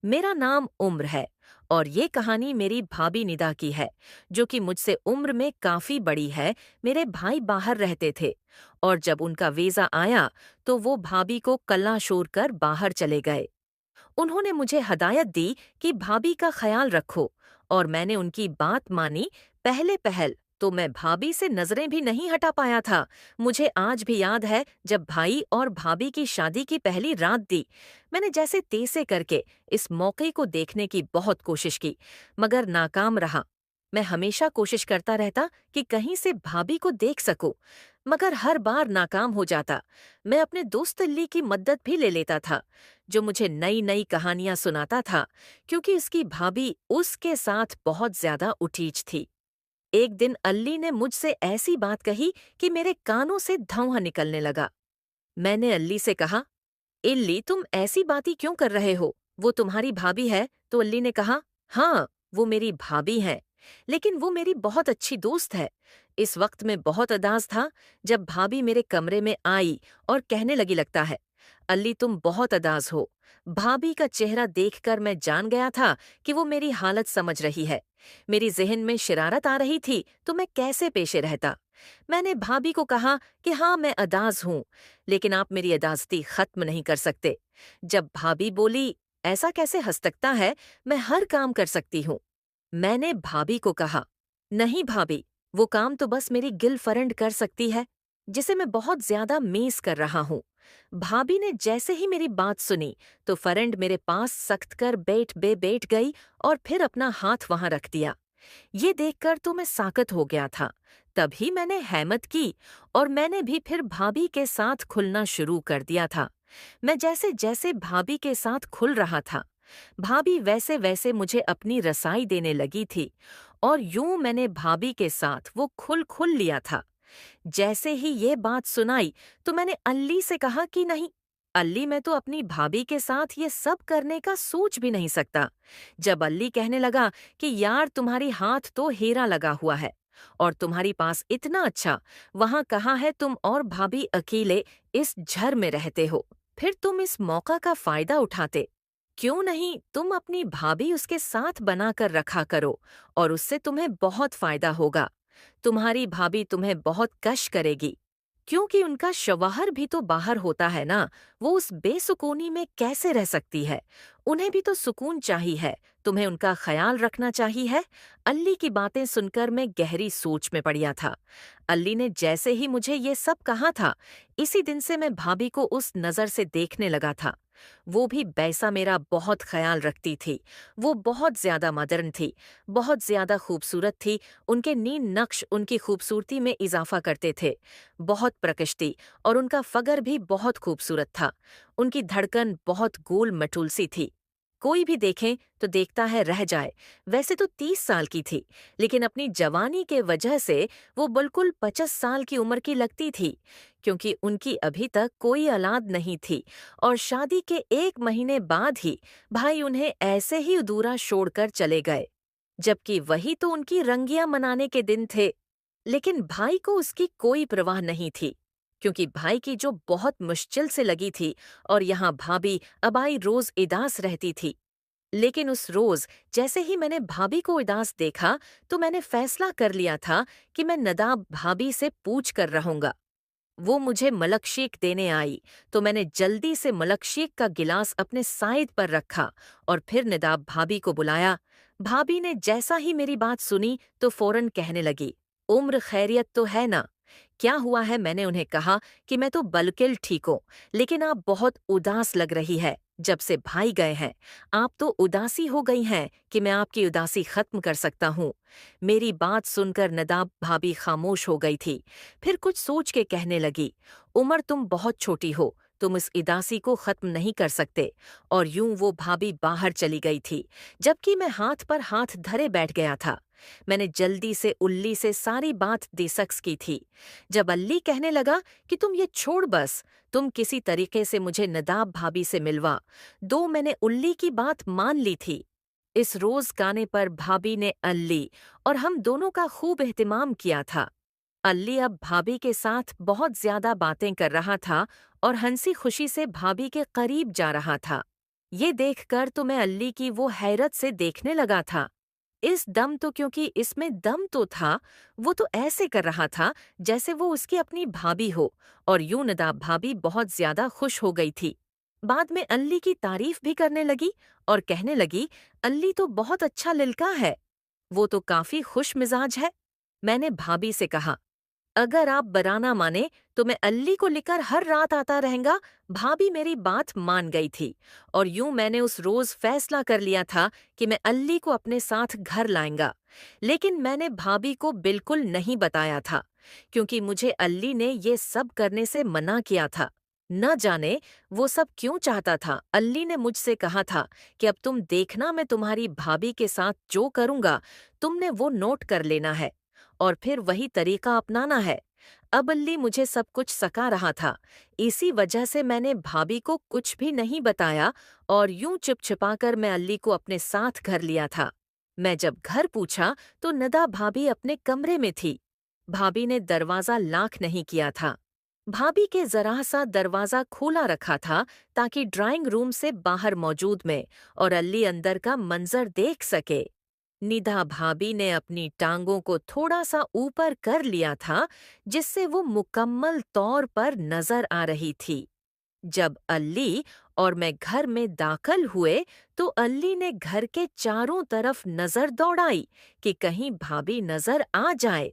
मेरा नाम उम्र है और ये कहानी मेरी भाभी निदा की है, जो कि मुझसे उम्र में काफी बड़ी है। मेरे भाई बाहर रहते थे और जब उनका वीजा आया तो वो भाभी को कल्लाशोर कर बाहर चले गए। उन्होंने मुझे हदायत दी कि भाभी का ख्याल रखो और मैंने उनकी बात मानी। पहले पहल तो मैं भाभी से नजरें भी नहीं हटा पाया था। मुझे आज भी याद है जब भाई और भाभी की शादी की पहली रात दी। मैंने जैसे तैसे करके इस मौके को देखने की बहुत कोशिश की, मगर नाकाम रहा। मैं हमेशा कोशिश करता रहता कि कहीं से भाभी को देख सकूं, मगर हर बार नाकाम हो जाता। मैं अपने दोस्त अल्ली की मदद भी ले लेता था, जो मुझे नई नई कहानियां सुनाता था, क्योंकि उसकी भाभी उसके साथ बहुत ज्यादा उटीच थी। एक दिन अल्ली ने मुझसे ऐसी बात कही कि मेरे कानों से धुआं निकलने लगा। मैंने अल्ली से कहा, इल्ली तुम ऐसी बातें क्यों कर रहे हो? वो तुम्हारी भाभी है? तो अल्ली ने कहा, हाँ, वो मेरी भाभी है, लेकिन वो मेरी बहुत अच्छी दोस्त है। इस वक्त मैं बहुत उदास था जब भाभी मेरे कमरे में आई और कहने लगी, लगता है अल्ली तुम बहुत उदास हो। भाभी का चेहरा देखकर मैं जान गया था कि वो मेरी हालत समझ रही है। मेरी ज़हन में शरारत आ रही थी तो मैं कैसे पेशे रहता। मैंने भाभी को कहा कि हाँ, मैं उदास हूँ, लेकिन आप मेरी उदासी खत्म नहीं कर सकते। जब भाभी बोली, ऐसा कैसे हंस सकता है, मैं हर काम कर सकती हूँ। मैंने भाभी को कहा, नहीं भाभी, वो काम तो बस मेरी गिलफरंड कर सकती है, जिसे मैं बहुत ज्यादा मेस कर रहा हूँ। भाभी ने जैसे ही मेरी बात सुनी तो फरंड मेरे पास सख्त कर बैठ गई और फिर अपना हाथ वहां रख दिया। ये देखकर तो मैं साकत हो गया था। तभी मैंने हिम्मत की और मैंने भी फिर भाभी के साथ खुलना शुरू कर दिया था। मैं जैसे जैसे भाभी के साथ खुल रहा था, भाभी वैसे वैसे मुझे अपनी रसाई देने लगी थी और यूं मैंने भाभी के साथ वो खुल खुल लिया था। जैसे ही ये बात सुनाई तो मैंने अल्ली से कहा कि नहीं अल्ली, मैं तो अपनी भाभी के साथ ये सब करने का सोच भी नहीं सकता। जब अल्ली कहने लगा कि यार तुम्हारी हाथ तो हीरा लगा हुआ है और तुम्हारी पास इतना अच्छा, वहां कहाँ है तुम और भाभी अकेले इस झर में रहते हो, फिर तुम इस मौका का फायदा उठाते। क्यों नहीं तुम अपनी भाभी उसके साथ बनाकर रखा करो और उससे तुम्हें बहुत फायदा होगा। तुम्हारी भाभी तुम्हें बहुत कश करेगी, क्योंकि उनका शौहर भी तो बाहर होता है ना। वो उस बेसुकूनी में कैसे रह सकती है? उन्हें भी तो सुकून चाहिए है, तुम्हें उनका ख्याल रखना चाहिए है। अल्ली की बातें सुनकर मैं गहरी सोच में पड़ गया था। अल्ली ने जैसे ही मुझे ये सब कहा था, इसी दिन से मैं भाभी को उस नज़र से देखने लगा था। वो भी बैसा मेरा बहुत ख्याल रखती थी। वो बहुत ज्यादा मॉडर्न थी, बहुत ज्यादा खूबसूरत थी। उनके नीन नक्श उनकी खूबसूरती में इजाफा करते थे। बहुत प्रकृति और उनका फगर भी बहुत खूबसूरत था। उनकी धड़कन बहुत गोल मटूल सी थी। कोई भी देखे तो देखता है रह जाए। वैसे तो 30 साल की थी, लेकिन अपनी जवानी के वजह से वो बिल्कुल 50 साल की उम्र की लगती थी, क्योंकि उनकी अभी तक कोई औलाद नहीं थी और शादी के 1 महीने बाद ही भाई उन्हें ऐसे ही अधूरा छोड़कर चले गए, जबकि वही तो उनकी रंगियां मनाने के दिन थे। लेकिन भाई को उसकी कोई परवाह नहीं थी, क्योंकि भाई की जो बहुत मुश्किल से लगी थी और यहाँ भाभी अबाई रोज उदास रहती थी। लेकिन उस रोज जैसे ही मैंने भाभी को उदास देखा तो मैंने फैसला कर लिया था कि मैं नदाब भाभी से पूछ कर रहूंगा। वो मुझे मलक शेक देने आई तो मैंने जल्दी से मलक शेक का गिलास अपने साइड पर रखा और फिर नदाब भाभी को बुलाया। भाभी ने जैसा ही मेरी बात सुनी तो फौरन कहने लगी, उम्र खैरियत तो है ना? क्या हुआ है? मैंने उन्हें कहा कि मैं तो बल्किल ठीक हूँ, लेकिन आप बहुत उदास लग रही है। जब से भाई गए हैं आप तो उदासी हो गई हैं कि मैं आपकी उदासी खत्म कर सकता हूँ। मेरी बात सुनकर नदाब भाभी खामोश हो गई थी। फिर कुछ सोच के कहने लगी, उमर तुम बहुत छोटी हो, तुम इस उदासी को खत्म नहीं कर सकते। और यूं वो भाभी बाहर चली गई थी, जबकि मैं हाथ पर हाथ धरे बैठ गया था। मैंने जल्दी से उल्ली से सारी बात डिस्कस की थी। जब अल्ली कहने लगा कि तुम ये छोड़, बस तुम किसी तरीके से मुझे नदाब भाभी से मिलवा दो, मैंने उल्ली की बात मान ली थी। इस रोज गाने पर भाभी ने अल्ली और हम दोनों का खूब एहतमाम किया था। अल्ली अब भाभी के साथ बहुत ज्यादा बातें कर रहा था और हंसी खुशी से भाभी के करीब जा रहा था। ये देखकर तो मैं अल्ली की वो हैरत से देखने लगा था। इस दम तो क्योंकि इसमें दम तो था, वो तो ऐसे कर रहा था जैसे वो उसकी अपनी भाभी हो, और यूं नदाब भाभी बहुत ज्यादा खुश हो गई थी। बाद में अल्ली की तारीफ भी करने लगी और कहने लगी, अल्ली तो बहुत अच्छा लड़का है, वो तो काफी खुश मिजाज है। मैंने भाभी से कहा, अगर आप बराना माने तो मैं अल्ली को लेकर हर रात आता रहेगा। भाभी मेरी बात मान गई थी, और यूं मैंने उस रोज फैसला कर लिया था कि मैं अल्ली को अपने साथ घर लाएंगा। लेकिन मैंने भाभी को बिल्कुल नहीं बताया था, क्योंकि मुझे अल्ली ने ये सब करने से मना किया था। न जाने वो सब क्यों चाहता था। अल्ली ने मुझसे कहा था कि अब तुम देखना, मैं तुम्हारी भाभी के साथ जो करूंगा तुमने वो नोट कर लेना है और फिर वही तरीका अपनाना है। अब अल्ली मुझे सब कुछ सका रहा था, इसी वजह से मैंने भाभी को कुछ भी नहीं बताया, और यूं छिपछिपाकर मैं अल्ली को अपने साथ घर लिया था। मैं जब घर पूछा तो नदा भाभी अपने कमरे में थी। भाभी ने दरवाजा लॉक नहीं किया था। भाभी के जरा सा दरवाजा खोला रखा था ताकि ड्राइंग रूम से बाहर मौजूद मैं और अल्ली अंदर का मंजर देख सके। निधा भाभी ने अपनी टांगों को थोड़ा सा ऊपर कर लिया था, जिससे वो मुकम्मल तौर पर नजर आ रही थी। जब अल्ली और मैं घर में दाखिल हुए तो अल्ली ने घर के चारों तरफ नजर दौड़ाई कि कहीं भाभी नजर आ जाए।